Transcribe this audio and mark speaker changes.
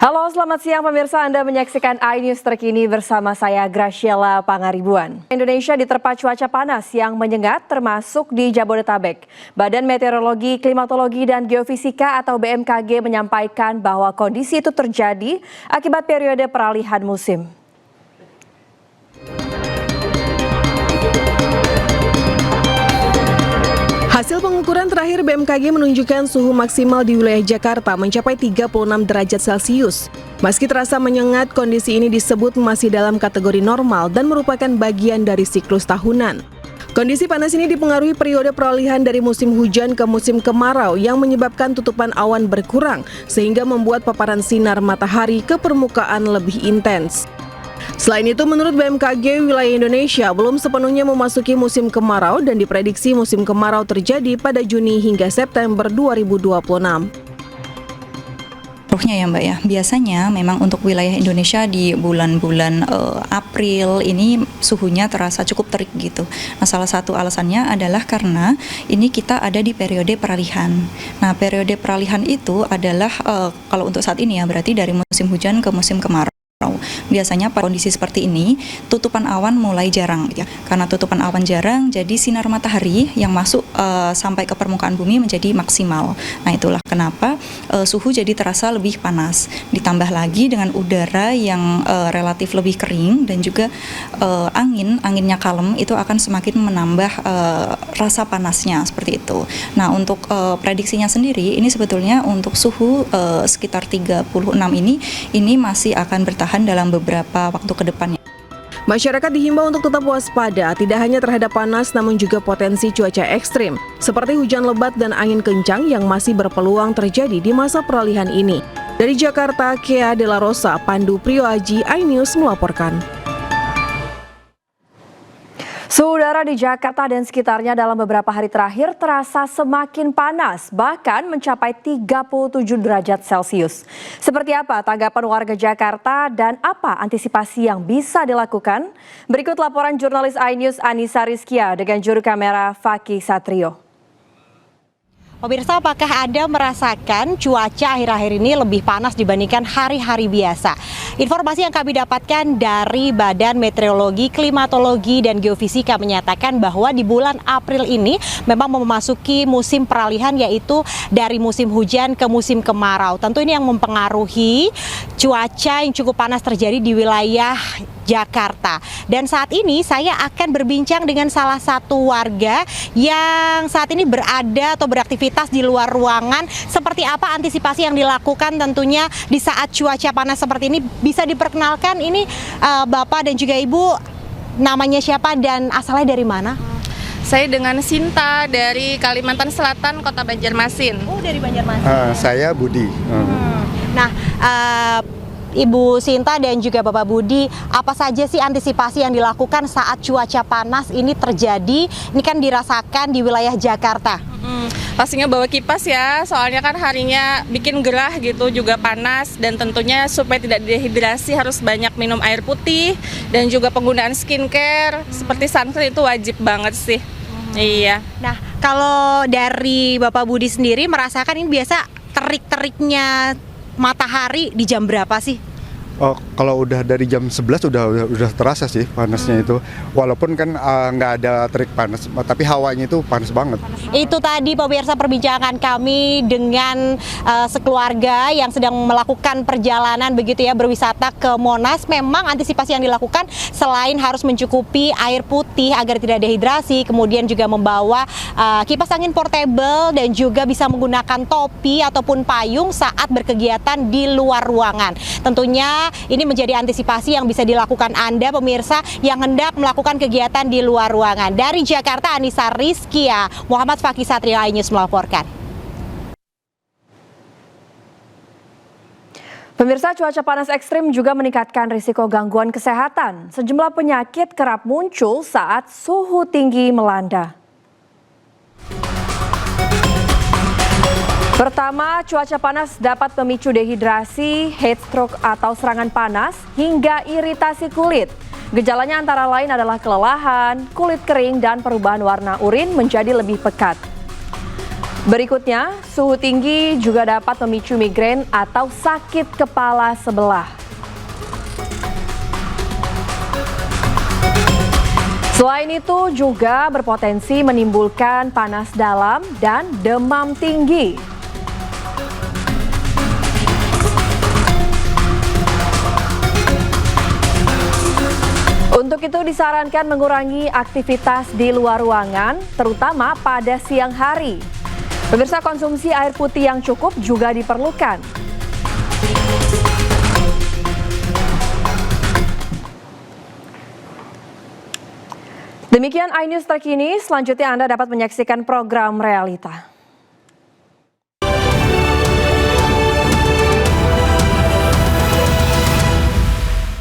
Speaker 1: Halo, selamat siang pemirsa. Anda menyaksikan iNews terkini bersama saya Graciela Pangaribuan. Indonesia diterpa cuaca panas yang menyengat termasuk di Jabodetabek. Badan Meteorologi, Klimatologi, dan Geofisika atau BMKG menyampaikan bahwa kondisi itu terjadi akibat periode peralihan musim. Hasil pengukuran terakhir BMKG menunjukkan suhu maksimal di wilayah Jakarta mencapai 36 derajat Celcius. Meski terasa menyengat, kondisi ini disebut masih dalam kategori normal dan merupakan bagian dari siklus tahunan. Kondisi panas ini dipengaruhi periode peralihan dari musim hujan ke musim kemarau yang menyebabkan tutupan awan berkurang sehingga membuat paparan sinar matahari ke permukaan lebih intens. Selain itu, menurut BMKG, wilayah Indonesia belum sepenuhnya memasuki musim kemarau dan diprediksi musim kemarau terjadi pada Juni hingga September 2026.
Speaker 2: Ya Mbak ya, biasanya memang untuk wilayah Indonesia di bulan-bulan April ini suhunya terasa cukup terik gitu. Nah, salah satu alasannya adalah karena ini kita ada di periode peralihan. Nah, periode peralihan itu adalah kalau untuk saat ini ya berarti dari musim hujan ke musim kemarau. Biasanya pada kondisi seperti ini tutupan awan mulai jarang ya. Karena tutupan awan jarang, jadi sinar matahari yang masuk sampai ke permukaan bumi menjadi maksimal. Nah, itulah kenapa suhu jadi terasa lebih panas. Ditambah lagi dengan udara yang relatif lebih kering dan juga anginnya kalem, itu akan semakin menambah rasa panasnya seperti itu. Nah, untuk prediksinya sendiri ini sebetulnya untuk suhu sekitar 36 ini masih akan bertahan dalam beberapa waktu ke depannya.
Speaker 1: Masyarakat dihimbau untuk tetap waspada, tidak hanya terhadap panas namun juga potensi cuaca ekstrim, seperti hujan lebat dan angin kencang yang masih berpeluang terjadi di masa peralihan ini. Dari Jakarta, Kea De La Rosa, Pandu Priyoaji, iNews melaporkan. Suhu udara di Jakarta dan sekitarnya dalam beberapa hari terakhir terasa semakin panas, bahkan mencapai 37 derajat Celcius. Seperti apa tanggapan warga Jakarta dan apa antisipasi yang bisa dilakukan? Berikut laporan jurnalis iNews Anissa Rizkia dengan juru kamera Fakih Satrio.
Speaker 3: Pemirsa, apakah Anda merasakan cuaca akhir-akhir ini lebih panas dibandingkan hari-hari biasa? Informasi yang kami dapatkan dari Badan Meteorologi, Klimatologi, dan Geofisika menyatakan bahwa di bulan April ini memang memasuki musim peralihan, yaitu dari musim hujan ke musim kemarau. Tentu ini yang mempengaruhi cuaca yang cukup panas terjadi di wilayah Jakarta. Dan saat ini saya akan berbincang dengan salah satu warga yang saat ini berada atau beraktivitas di luar ruangan. Seperti apa antisipasi yang dilakukan tentunya di saat cuaca panas seperti ini? Bisa diperkenalkan ini Bapak dan juga Ibu, namanya siapa dan asalnya dari mana?
Speaker 4: Saya dengan Sinta dari Kalimantan Selatan, Kota Banjarmasin.
Speaker 3: Oh, dari Banjarmasin.
Speaker 5: Saya Budi.
Speaker 3: Nah, Ibu Sinta dan juga Bapak Budi, apa saja sih antisipasi yang dilakukan saat cuaca panas ini terjadi? Ini kan dirasakan di wilayah Jakarta.
Speaker 4: Pastinya bawa kipas ya, soalnya kan harinya bikin gerah gitu, juga panas. Dan tentunya supaya tidak dehidrasi harus banyak minum air putih dan juga penggunaan skincare seperti sunscreen itu wajib banget sih. Iya.
Speaker 3: Nah, kalau dari Bapak Budi sendiri merasakan ini biasa terik-teriknya matahari di jam berapa sih?
Speaker 5: Oh, kalau udah dari jam 11 udah terasa sih panasnya itu. Walaupun kan nggak ada terik panas, tapi hawanya itu panas banget.
Speaker 3: Itu tadi pemirsa perbincangan kami dengan sekeluarga yang sedang melakukan perjalanan begitu ya, berwisata ke Monas. Memang antisipasi yang dilakukan selain harus mencukupi air putih agar tidak dehidrasi, kemudian juga membawa kipas angin portable dan juga bisa menggunakan topi ataupun payung saat berkegiatan di luar ruangan. Tentunya ini menjadi antisipasi yang bisa dilakukan Anda pemirsa yang hendak melakukan kegiatan di luar ruangan. Dari Jakarta, Anissa Rizkia, Muhammad Fakih Satrio, iNews melaporkan.
Speaker 1: Pemirsa, cuaca panas ekstrim juga meningkatkan risiko gangguan kesehatan. Sejumlah penyakit kerap muncul saat suhu tinggi melanda. Pertama, cuaca panas dapat memicu dehidrasi, heat stroke atau serangan panas, hingga iritasi kulit. Gejalanya antara lain adalah kelelahan, kulit kering, dan perubahan warna urin menjadi lebih pekat.
Speaker 6: Berikutnya, suhu tinggi juga dapat memicu migrain atau sakit kepala sebelah. Selain itu juga berpotensi menimbulkan panas dalam dan demam tinggi. Untuk itu disarankan mengurangi aktivitas di luar ruangan, terutama pada siang hari. Pemirsa, konsumsi air putih yang cukup juga diperlukan. Demikian iNews terkini, selanjutnya Anda dapat menyaksikan program Realita.